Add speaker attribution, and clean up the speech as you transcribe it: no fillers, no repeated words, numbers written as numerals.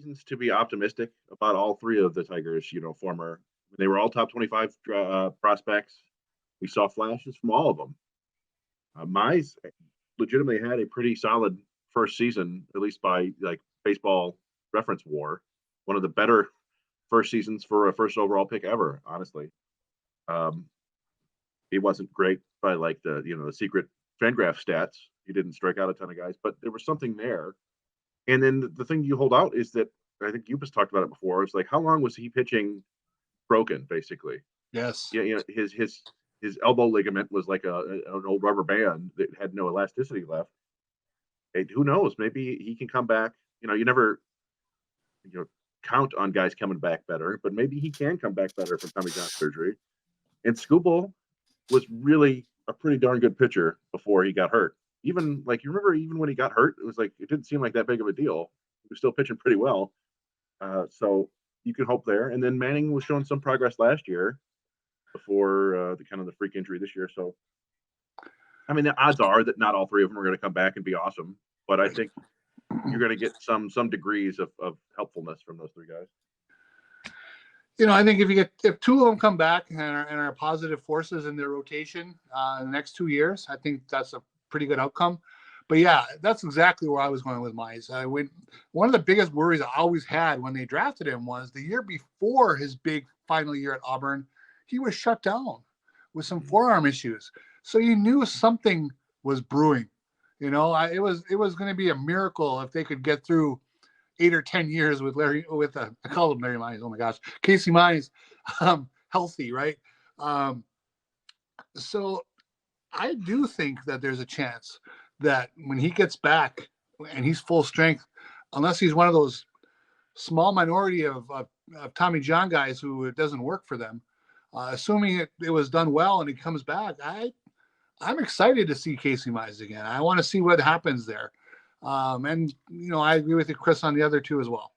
Speaker 1: reasons to be optimistic about all three of the Tigers. Former they were all top 25 prospects. We saw flashes from all of them. Mize legitimately had a pretty solid first season, at least by like Baseball Reference War, one of the better first seasons for a first overall pick ever. Honestly, um, he wasn't great by like the secret Fangraph stats. He didn't strike out a ton of guys, but there was something there. And then the thing you hold out is that I think you just talked about it before. It's like how long was he pitching broken, basically?
Speaker 2: Yes.
Speaker 1: Yeah, his elbow ligament was like an old rubber band that had no elasticity left. And who knows? Maybe he can come back. You never count on guys coming back better, but maybe he can come back better from Tommy John surgery. And Skubal was really a pretty darn good pitcher before he got hurt. Even like you remember, even when he got hurt, it was like it didn't seem like that big of a deal. He was still pitching pretty well. So you can hope there. And then Manning was showing some progress last year before the kind of the freak injury this year. So, I mean, the odds are that not all three of them are going to come back and be awesome, but I think you're going to get some degrees of helpfulness from those three guys.
Speaker 2: I think if two of them come back and are positive forces in their rotation in the next 2 years, I think that's a pretty good outcome. But yeah, that's exactly where I was going with Mize. One of the biggest worries I always had when they drafted him was the year before his big final year at Auburn, he was shut down with some forearm issues. So you knew something was brewing. It was going to be a miracle if they could get through 8 or 10 years with I call him Larry Mize. Oh my gosh, Casey Mize, healthy, right? So I do think that there's a chance that when he gets back and he's full strength, unless he's one of those small minority of Tommy John guys who it doesn't work for them, assuming it was done well and he comes back, I'm excited to see Casey Mize again. I want to see what happens there. And I agree with you, Chris, on the other two as well.